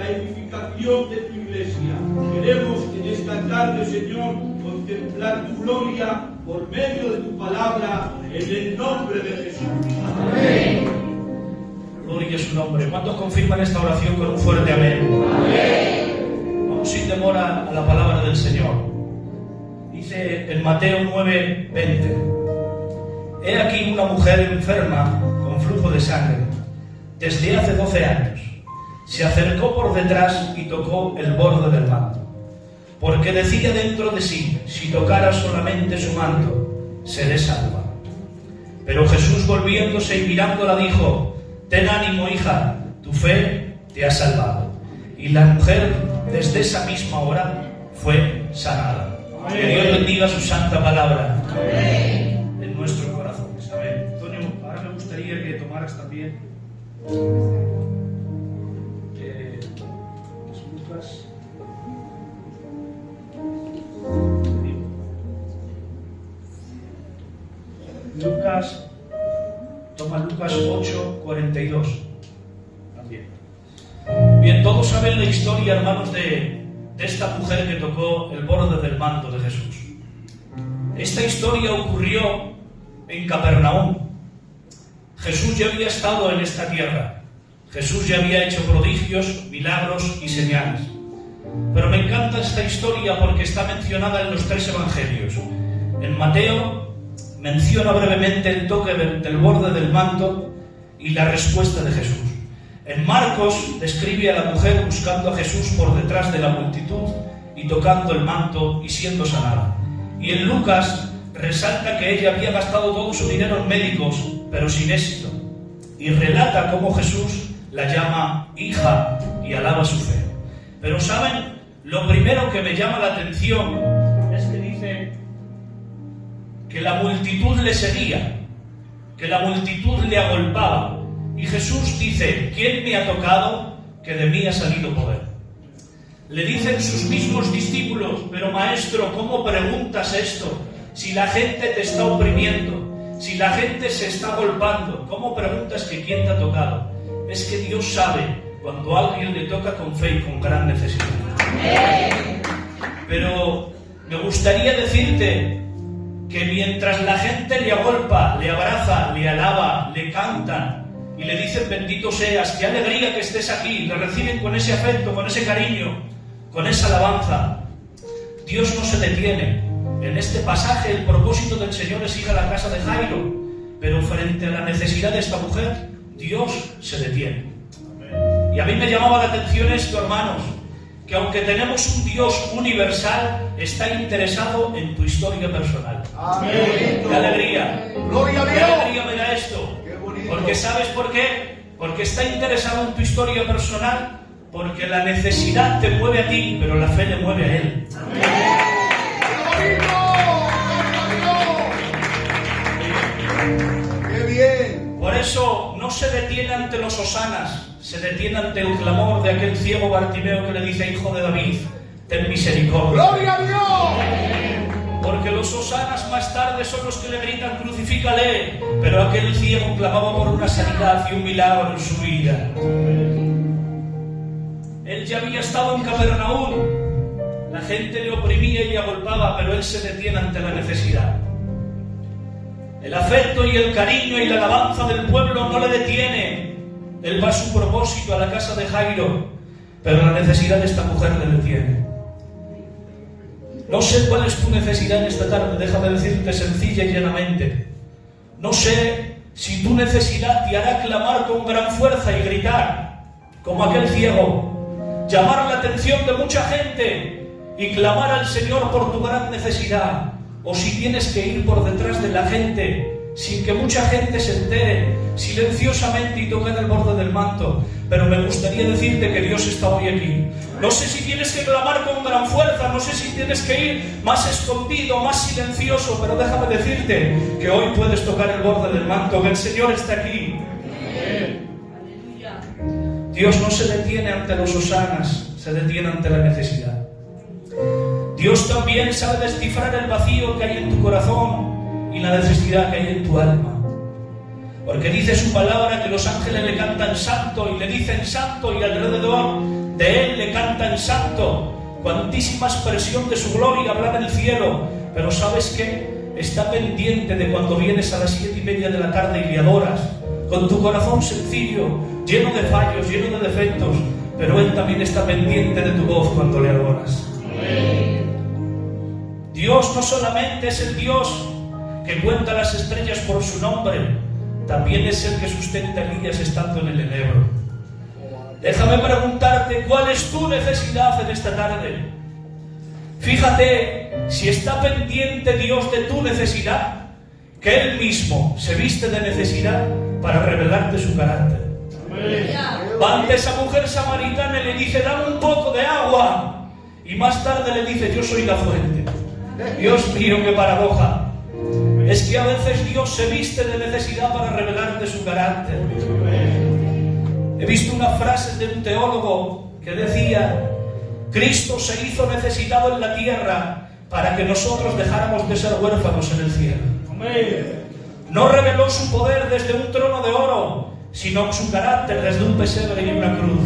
la edificación de tu iglesia. Queremos en esta tarde, Señor, contemplar tu gloria por medio de tu palabra, en el nombre de Jesús. Amén. Gloria a su nombre. ¿Cuántos confirman esta oración con un fuerte amén? Amén. Vamos sin demora a la palabra del Señor. Dice en Mateo 9:20: He aquí una mujer enferma con flujo de sangre desde hace 12 años. Se acercó por detrás y tocó el borde del manto, porque decía dentro de sí: si tocara solamente su manto, seré salva. Pero Jesús, volviéndose y mirándola, dijo: ten ánimo, hija, tu fe te ha salvado. Y la mujer desde esa misma hora fue sanada. Amén. Que Dios bendiga su santa palabra. Amén. En nuestros corazones. Amén. Antonio, ahora me gustaría que tomaras también Lucas, toma Lucas 8:42 también. Bien, todos saben la historia, hermanos, de esta mujer que tocó el borde del manto de Jesús. Esta historia ocurrió en Capernaum. Jesús ya había estado en esta tierra. Jesús ya había hecho prodigios, milagros y señales. Pero me encanta esta historia porque está mencionada en los 3 evangelios. En Mateo menciona brevemente el toque del borde del manto y la respuesta de Jesús. En Marcos describe a la mujer buscando a Jesús por detrás de la multitud y tocando el manto y siendo sanada. Y en Lucas resalta que ella había gastado todo su dinero en médicos, pero sin éxito. Y relata cómo Jesús la llama hija y alaba su fe. Pero ¿saben? Lo primero que me llama la atención es que dice que la multitud le seguía, que la multitud le agolpaba. Y Jesús dice: ¿quién me ha tocado? Que de mí ha salido poder. Le dicen sus mismos discípulos: pero maestro, ¿cómo preguntas esto? Si la gente te está oprimiendo, si la gente se está agolpando, ¿cómo preguntas que quién te ha tocado? Es que Dios sabe cuando a alguien le toca con fe y con gran necesidad. Pero me gustaría decirte que mientras la gente le agolpa, le abraza, le alaba, le cantan y le dicen: bendito seas, qué alegría que estés aquí, le reciben con ese afecto, con ese cariño, con esa alabanza, Dios no se detiene. En este pasaje el propósito del Señor es ir a la casa de Jairo, pero frente a la necesidad de esta mujer, Dios se detiene. Y a mí me llamaba la atención esto, hermanos, que aunque tenemos un Dios universal, está interesado en tu historia personal. Amén. ¡Qué alegría! ¡Gloria a Dios! ¡Qué alegría me da esto! ¡Qué bonito! Porque ¿sabes por qué? Porque está interesado en tu historia personal, porque la necesidad te mueve a ti, pero la fe le mueve a Él. ¡Amén! ¡Qué bonito! ¡Qué bien! Por eso no se detiene ante los hosanas, se detiene ante el clamor de aquel ciego Bartimeo que le dice: hijo de David, ten misericordia. ¡Gloria a Dios! Porque los hosanas más tarde son los que le gritan: crucifícale. Pero aquel ciego clamaba por una sanidad y un milagro en su vida. Él ya había estado en Capernaum. La gente le oprimía y le agolpaba, pero él se detiene ante la necesidad. El afecto y el cariño y la alabanza del pueblo no le detiene. Él va a su propósito, a la casa de Jairo, pero la necesidad de esta mujer le detiene. No sé cuál es tu necesidad en esta tarde, déjame decirte sencilla y llanamente. No sé si tu necesidad te hará clamar con gran fuerza y gritar, como aquel ciego, llamar la atención de mucha gente y clamar al Señor por tu gran necesidad, o si tienes que ir por detrás de la gente sin que mucha gente se entere, silenciosamente y tocar el borde del manto. Pero me gustaría decirte que Dios está hoy aquí. No sé si tienes que clamar con gran fuerza, no sé si tienes que ir más escondido, más silencioso, pero déjame decirte que hoy puedes tocar el borde del manto, que el Señor está aquí. Dios no se detiene ante los hosanas, se detiene ante la necesidad. Dios también sabe descifrar el vacío que hay en tu corazón y la necesidad que hay en tu alma. Porque dice su palabra que los ángeles le cantan santo y le dicen santo, y alrededor De Él le cantan santo, cuantísima expresión de su gloria habla en el cielo. Pero ¿sabes qué? Está pendiente de cuando vienes a las 7:30 de la tarde y le adoras, con tu corazón sencillo, lleno de fallos, lleno de defectos, pero Él también está pendiente de tu voz cuando le adoras. Dios no solamente es el Dios que cuenta las estrellas por su nombre, también es el que sustenta a Elías estando en el enebro. Déjame preguntarte, ¿cuál es tu necesidad en esta tarde? Fíjate si está pendiente Dios de tu necesidad, que Él mismo se viste de necesidad para revelarte su carácter. Va ante esa mujer samaritana y le dice, dame un poco de agua. Y más tarde le dice, yo soy la fuente. Dios mío, qué paradoja. Es que a veces Dios se viste de necesidad para revelarte su carácter. He visto una frase de un teólogo que decía, Cristo se hizo necesitado en la tierra para que nosotros dejáramos de ser huérfanos en el cielo. No reveló su poder desde un trono de oro, sino su carácter desde un pesebre y una cruz.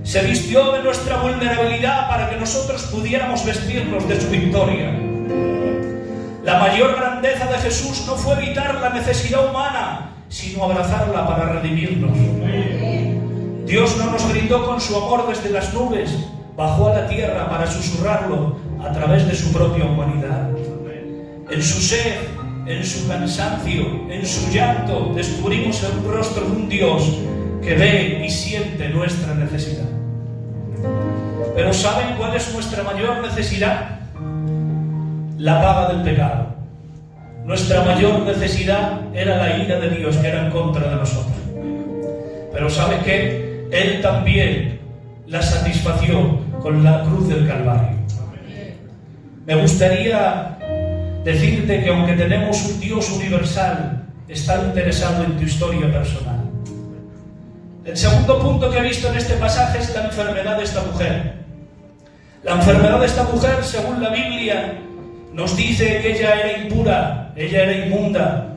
Se vistió de nuestra vulnerabilidad para que nosotros pudiéramos vestirnos de su victoria. La mayor grandeza de Jesús no fue evitar la necesidad humana, sino abrazarla para redimirnos. Dios no nos gritó con su amor desde las nubes, bajó a la tierra para susurrarlo a través de su propia humanidad. En su sed, en su cansancio, en su llanto, descubrimos el rostro de un Dios que ve y siente nuestra necesidad. Pero ¿saben cuál es nuestra mayor necesidad? La paga del pecado. Nuestra mayor necesidad era la ira de Dios que era en contra de nosotros. Pero ¿sabe qué? Él también la satisfació con la cruz del Calvario. Me gustaría decirte que aunque tenemos un Dios universal, está interesado en tu historia personal. El segundo punto que he visto en este pasaje es la enfermedad de esta mujer. La enfermedad de esta mujer, según la Biblia, nos dice que ella era impura, ella era inmunda,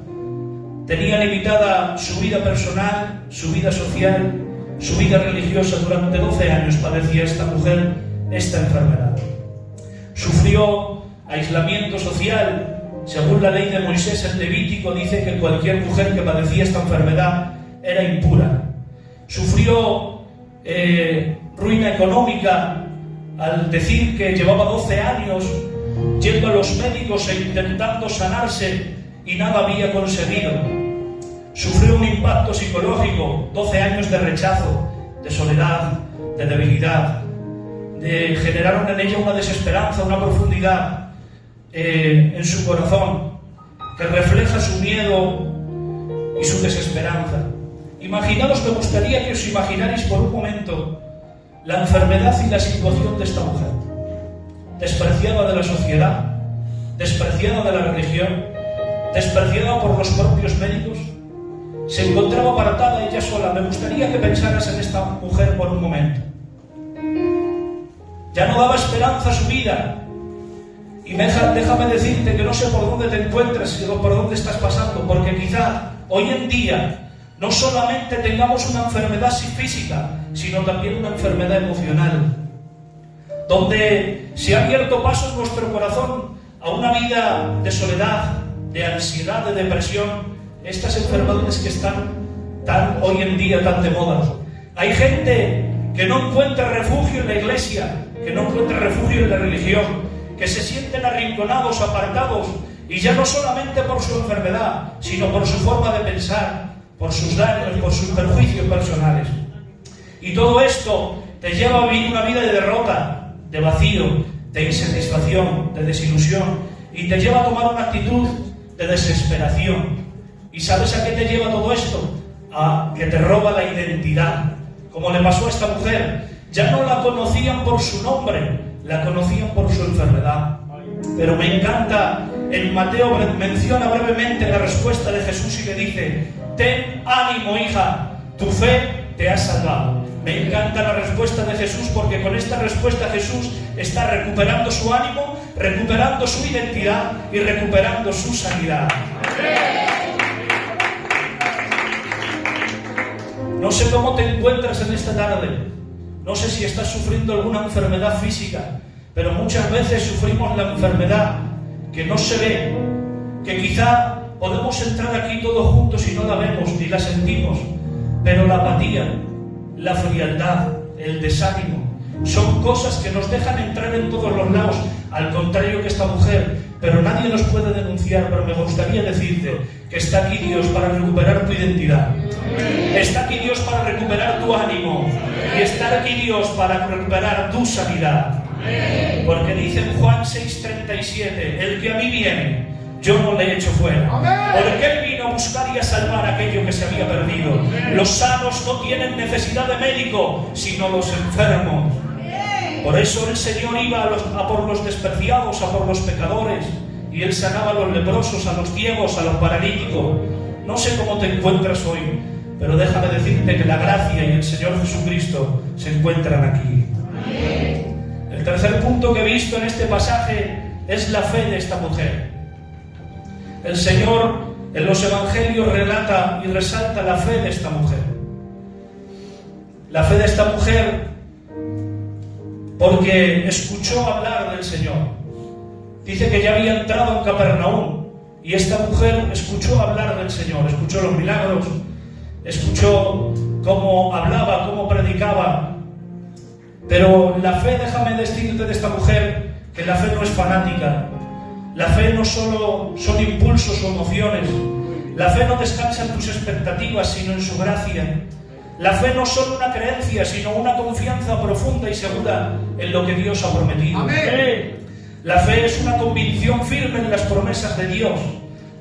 tenía limitada su vida personal, su vida social, su vida religiosa. Durante 12 años padecía esta mujer esta enfermedad. Sufrió aislamiento social. Según la ley de Moisés, el Levítico dice que cualquier mujer que padecía esta enfermedad era impura. Sufrió ruina económica al decir que llevaba 12 años yendo a los médicos e intentando sanarse y nada había conseguido. Sufrió un impacto psicológico, 12 años de rechazo, de soledad, de debilidad, generaron en ella una desesperanza, una profundidad en su corazón que refleja su miedo y su desesperanza. Imaginaos, me gustaría que os imaginarais por un momento la enfermedad y la situación de esta mujer, despreciada de la sociedad, despreciada de la religión, despreciada por los propios médicos. Se encontraba apartada ella sola. Me gustaría que pensaras en esta mujer por un momento. Ya no daba esperanza a su vida. Y déjame decirte que no sé por dónde te encuentras, sino por dónde estás pasando, porque quizá hoy en día no solamente tengamos una enfermedad física, sino también una enfermedad emocional, donde se ha abierto paso en nuestro corazón a una vida de soledad, de ansiedad, de depresión, estas enfermedades que están hoy en día tan de moda. Hay gente que no encuentra refugio en la iglesia, que no encuentra refugio en la religión, que se sienten arrinconados, apartados, y ya no solamente por su enfermedad, sino por su forma de pensar, por sus daños, por sus perjuicios personales. Y todo esto te lleva a vivir una vida de derrota, de vacío, de insatisfacción, de desilusión, y te lleva a tomar una actitud de desesperación. ¿Y sabes a qué te lleva todo esto? A que te roba la identidad, como le pasó a esta mujer. Ya no la conocían por su nombre, la conocían por su enfermedad. Pero me encanta, en Mateo menciona brevemente la respuesta de Jesús y le dice: ten ánimo, hija, tu fe te ha salvado. Me encanta la respuesta de Jesús, porque con esta respuesta Jesús está recuperando su ánimo, recuperando su identidad y recuperando su sanidad. No sé cómo te encuentras en esta tarde. No sé si estás sufriendo alguna enfermedad física, pero muchas veces sufrimos la enfermedad que no se ve, que quizá podemos entrar aquí todos juntos y no la vemos ni la sentimos, pero la apatía, la frialdad, el desánimo, son cosas que nos dejan entrar en todos los lados, al contrario que esta mujer, pero nadie nos puede denunciar. Pero me gustaría decirte que está aquí Dios para recuperar tu identidad, está aquí Dios para recuperar tu ánimo, y está aquí Dios para recuperar tu sanidad. Porque dice en Juan 6:37, el que a mí viene, yo no le echo fuera. Porque Él vino a buscar y a salvar aquello que se había perdido. Los sanos no tienen necesidad de médico, sino los enfermos. Por eso el Señor iba a por los despreciados, a por los pecadores, y Él sanaba a los leprosos, a los ciegos, a los paralíticos. No sé cómo te encuentras hoy, pero déjame decirte que la gracia y el Señor Jesucristo se encuentran aquí. El tercer punto que he visto en este pasaje es la fe de esta mujer. El Señor en los evangelios relata y resalta la fe de esta mujer. La fe de esta mujer porque escuchó hablar del Señor. Dice que ya había entrado en Capernaum y esta mujer escuchó hablar del Señor, escuchó los milagros, escuchó cómo hablaba, cómo predicaba. Pero la fe, déjame decirte de esta mujer, que la fe no es fanática. La fe no solo son impulsos o emociones. La fe no descansa en tus expectativas, sino en su gracia. La fe no es solo una creencia, sino una confianza profunda y segura en lo que Dios ha prometido. Amén. La fe es una convicción firme en las promesas de Dios.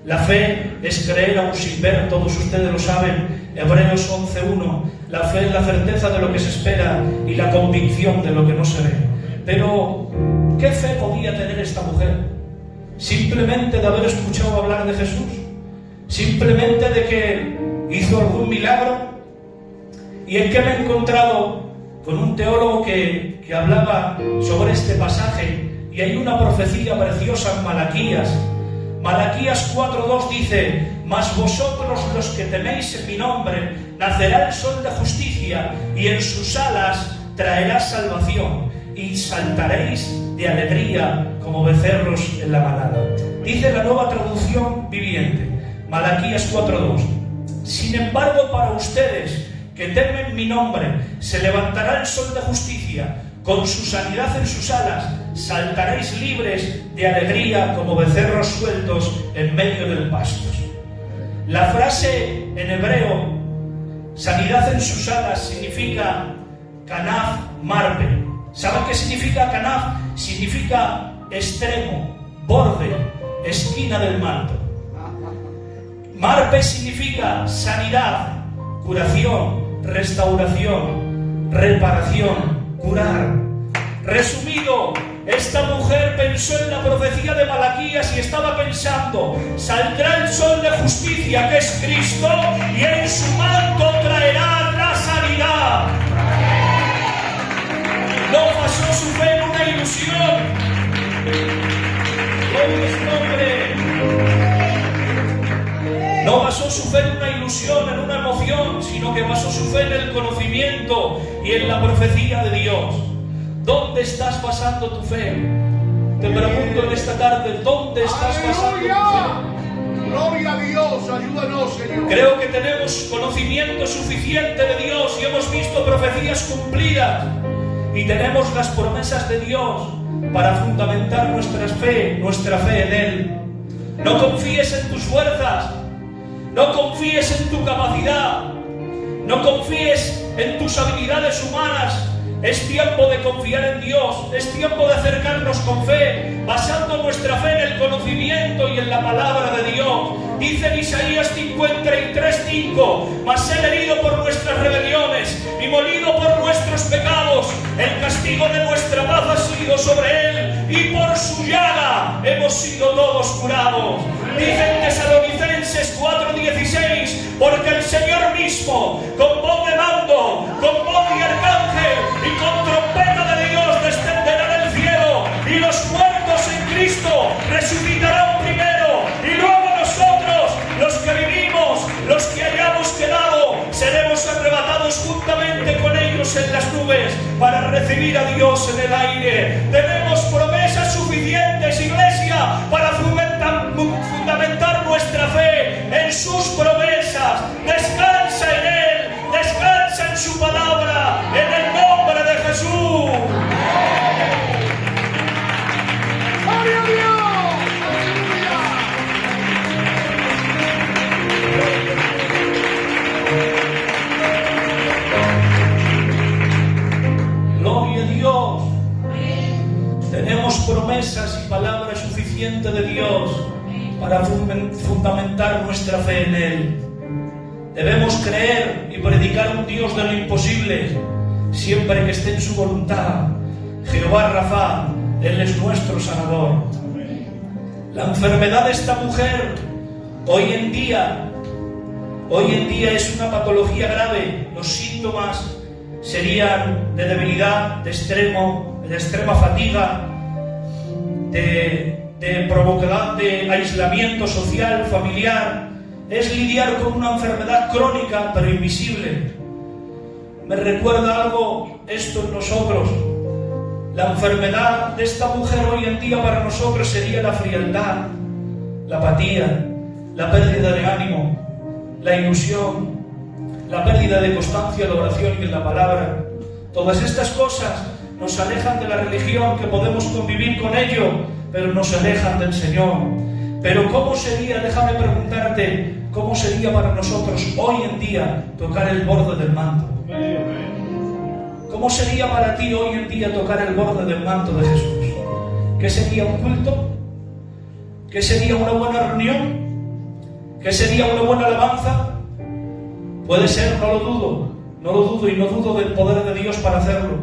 La fe es creer aún sin ver, todos ustedes lo saben. Hebreos 11:1. La fe es la certeza de lo que se espera y la convicción de lo que no se ve. Pero, ¿qué fe podía tener esta mujer? ¿Simplemente de haber escuchado hablar de Jesús? ¿Simplemente de que hizo algún milagro? ¿Y en qué me he encontrado? Con un teólogo que hablaba sobre este pasaje, y hay una profecía preciosa en Malaquías. Malaquías 4:2 dice: mas vosotros los que teméis en mi nombre, nacerá el sol de justicia, y en sus alas traerá salvación, y saltaréis de alegría como becerros en la manada. Dice la Nueva Traducción Viviente, Malaquías 4:2: sin embargo, para ustedes que temen mi nombre, se levantará el sol de justicia, con su sanidad en sus alas, saltaréis libres de alegría como becerros sueltos en medio del pasto. La frase en hebreo, sanidad en sus alas, significa kanaf marpe. ¿Saben qué significa kanaf? Significa extremo, borde, esquina del manto. Marpe significa sanidad, curación, restauración, reparación, curar. Resumido, esta mujer pensó en la profecía de Malaquías y estaba pensando: saldrá el sol de justicia, que es Cristo, y en su manto traerá la sanidad. No basó su fe en una ilusión. ¡Gloria a su nombre! No basó su fe en una ilusión, en una emoción, sino que basó su fe en el conocimiento y en la profecía de Dios. ¿Dónde estás basando tu fe? Te pregunto en esta tarde, ¿dónde estás basando tu fe? Gloria a Dios, ayúdanos, Señor. Creo que tenemos conocimiento suficiente de Dios y hemos visto profecías cumplidas. Y tenemos las promesas de Dios para fundamentar nuestra fe en Él. No confíes en tus fuerzas. No confíes en tu capacidad, no confíes en tus habilidades humanas. Es tiempo de confiar en Dios, es tiempo de acercarnos con fe, basando nuestra fe en el conocimiento y en la palabra de Dios. Dice en Isaías 53:5: mas Él herido por nuestras rebeliones y molido por nuestros pecados, el castigo de nuestra paz ha sido sobre Él, y por su llaga hemos sido todos curados. Dice en Tesalonicenses 4:16: porque el Señor mismo, con voz de mando, con voz de arcángel y con trompeta de Dios, descenderá del cielo, y los muertos en Cristo resucitarán primero, y luego nosotros, los que vivimos, los que hayamos quedado, seremos arrebatados juntamente con ellos en las nubes mayores para recibir a Dios en el aire. Tenemos promesas suficientes, iglesia, para fundamentar nuestra fe en sus promesas. Descansa en Él, descansa en su palabra, en el nombre de Jesús. ¡Gloria a Dios! Gloria a Dios. Tenemos promesas y palabras suficientes de Dios para fundamentar nuestra fe en Él. Debemos creer y predicar un Dios de lo imposible, siempre que esté en su voluntad. Jehová Rafa, Él es nuestro sanador. La enfermedad de esta mujer hoy en día es una patología grave. Los síntomas serían de debilidad, de extrema fatiga, de provocar de aislamiento social, familiar. Es lidiar con una enfermedad crónica pero invisible. Me recuerda algo esto en nosotros. La enfermedad de esta mujer hoy en día para nosotros sería la frialdad, la apatía, la pérdida de ánimo, la ilusión, la pérdida de constancia en la oración y en la palabra. Todas estas cosas nos alejan de la religión, que podemos convivir con ello, pero nos alejan del Señor. Pero ¿cómo sería, déjame preguntarte, cómo sería para nosotros hoy en día tocar el borde del manto? ¿Cómo sería para ti hoy en día tocar el borde del manto de Jesús? ¿Qué sería un culto? ¿Qué sería una buena reunión? ¿Qué sería una buena alabanza? Puede ser, no lo dudo y no dudo del poder de Dios para hacerlo,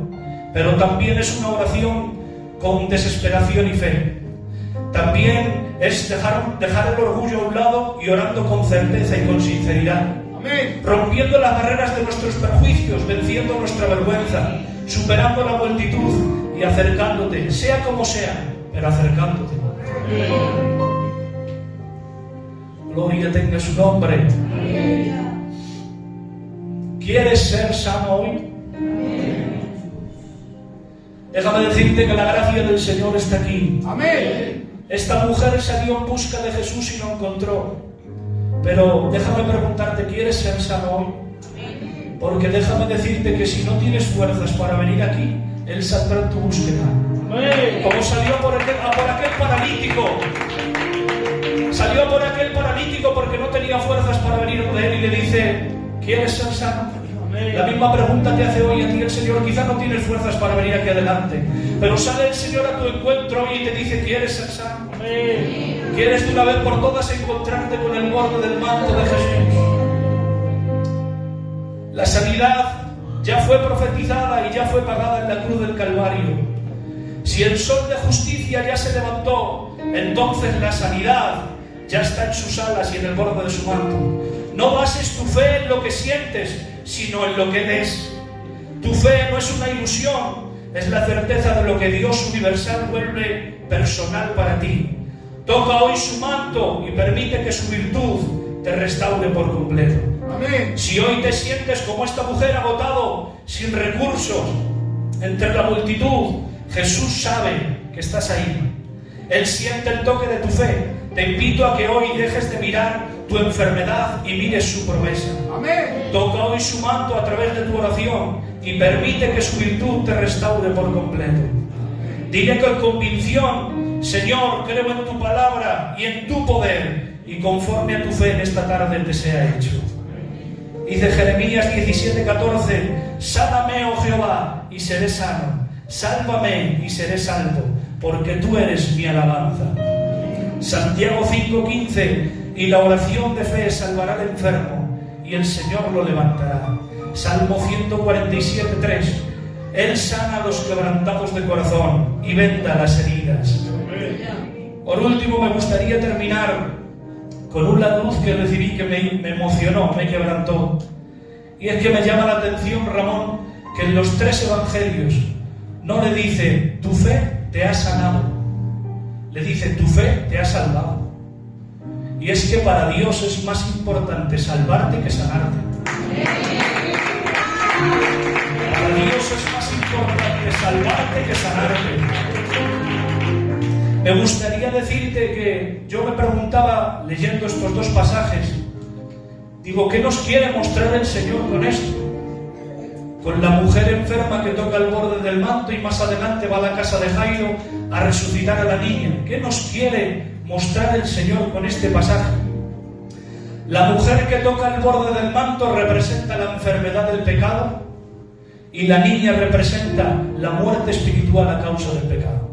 pero también es una oración con desesperación y fe. También es dejar el orgullo a un lado y orando con certeza y con sinceridad. Amén. Rompiendo las barreras de nuestros prejuicios, venciendo nuestra vergüenza, superando la multitud y acercándote, sea como sea, pero acercándote. Gloria tenga su nombre. ¿Quieres ser sano hoy? Déjame decirte que la gracia del Señor está aquí. Amén. Esta mujer salió en busca de Jesús y lo encontró. Pero déjame preguntarte, ¿quieres ser sano hoy? Porque déjame decirte que si no tienes fuerzas para venir aquí, Él saldrá en tu búsqueda. Como salió por aquel paralítico. Salió por aquel paralítico porque no tenía fuerzas para venir de Él y le dice, ¿quieres ser sano? La misma pregunta te hace hoy a ti el Señor. Quizás no tienes fuerzas para venir aquí adelante, pero sale el Señor a tu encuentro hoy y te dice, ¿quieres ser sano? ¿Quieres de una vez por todas encontrarte con el borde del manto de Jesús? La sanidad ya fue profetizada y ya fue pagada en la cruz del Calvario. Si el sol de justicia ya se levantó, entonces la sanidad ya está en sus alas y en el borde de su manto. No bases tu fe en lo que sientes, sino en lo que ves. Tu fe no es una ilusión, es la certeza de lo que Dios universal vuelve personal para ti. Toca hoy su manto y permite que su virtud te restaure por completo. Amén. Si hoy te sientes como esta mujer agotado, sin recursos, entre la multitud, Jesús sabe que estás ahí. Él siente el toque de tu fe. Te invito a que hoy dejes de mirar tu enfermedad y mires su promesa. Amén. Toca hoy su manto a través de tu oración y permite que su virtud te restaure por completo. Dile con convicción, Señor, creo en tu palabra y en tu poder, y conforme a tu fe en esta tarde te sea hecho. Dice Jeremías 17:14, sáname, oh Jehová, y seré sano. Sálvame y seré salvo, porque tú eres mi alabanza. Santiago 5:15, y la oración de fe salvará al enfermo, y el Señor lo levantará. Salmo 147:3, Él sana a los quebrantados de corazón y venda las heridas. Por último, me gustaría terminar con una luz que recibí que me emocionó, me quebrantó. Y es que me llama la atención, Ramón, que en los 3 evangelios no le dice, tu fe te ha sanado. Le dice, tu fe te ha salvado. Y es que para Dios es más importante salvarte que sanarte. Para Dios es más importante salvarte que sanarte. Me gustaría decirte que yo me preguntaba, leyendo estos dos pasajes, digo, ¿qué nos quiere mostrar el Señor con esto? Con la mujer enferma que toca el borde del manto y más adelante va a la casa de Jairo a resucitar a la niña. ¿Qué nos quiere mostrar el Señor con este pasaje? La mujer que toca el borde del manto representa la enfermedad del pecado y la niña representa la muerte espiritual a causa del pecado.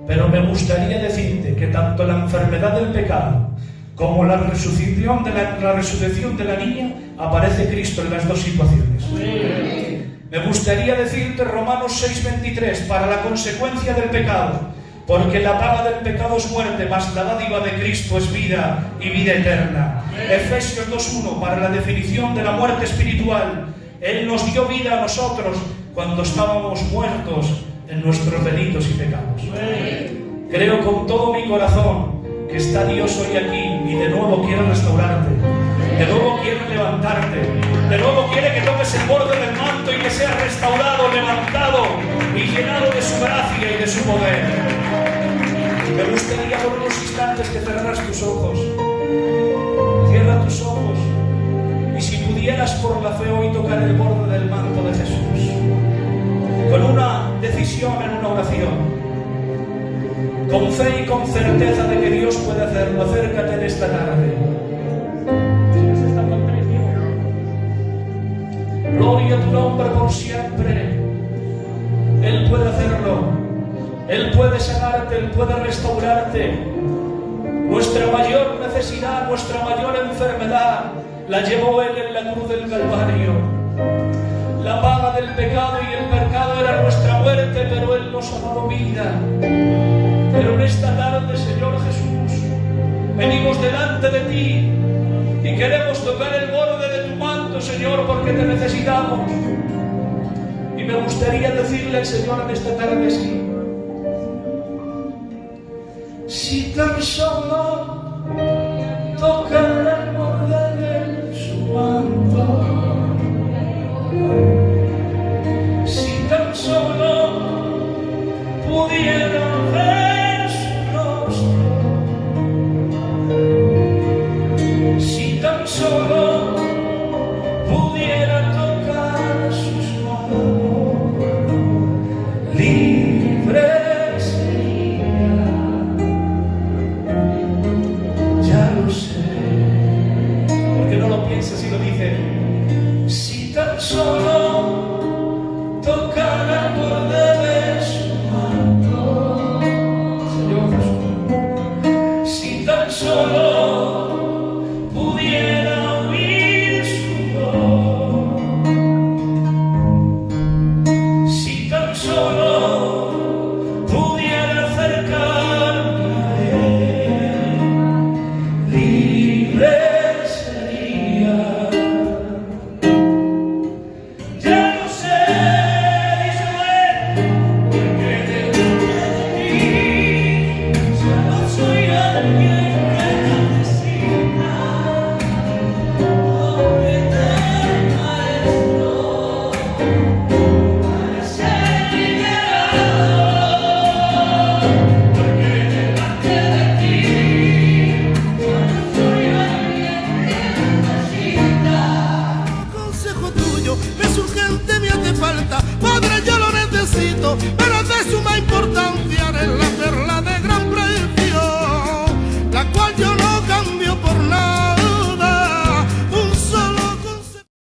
Pero me gustaría decirte que tanto la enfermedad del pecado como la resurrección de la niña, aparece Cristo en las dos situaciones. Me gustaría decirte Romanos 6:23, para la consecuencia del pecado, porque la paga del pecado es muerte, mas la dádiva de Cristo es vida y vida eterna. Efesios 2:1, para la definición de la muerte espiritual. Él nos dio vida a nosotros cuando estábamos muertos en nuestros delitos y pecados. Creo con todo mi corazón que está Dios hoy aquí y de nuevo quiere restaurarte, de nuevo quiere levantarte, de nuevo quiere que toques el borde del manto y que seas restaurado, levantado y llenado de su gracia y de su poder. Me gustaría por unos instantes que cerraras tus ojos. Cierra tus ojos y si pudieras por la fe hoy tocar el borde del manto de Jesús, con una decisión en una oración, con fe y con certeza de que Dios puede hacerlo, acércate en esta tarde. Gloria a tu nombre por siempre. Él puede hacerlo. Él puede sanarte, Él puede restaurarte. Nuestra mayor necesidad, nuestra mayor enfermedad, la llevó Él en la cruz del Calvario. La paga del pecado y el pecado era nuestra muerte, pero Él nos ha dado vida. Pero en esta tarde, Señor Jesús, venimos delante de ti y queremos tocar el borde de tu manto, Señor, porque te necesitamos. Y me gustaría decirle al Señor en esta tarde, sí. Si tan solo tocar el borde de su manto, si tan solo pudiera ver su rostro, si tan solo pudiera tocar sus manos,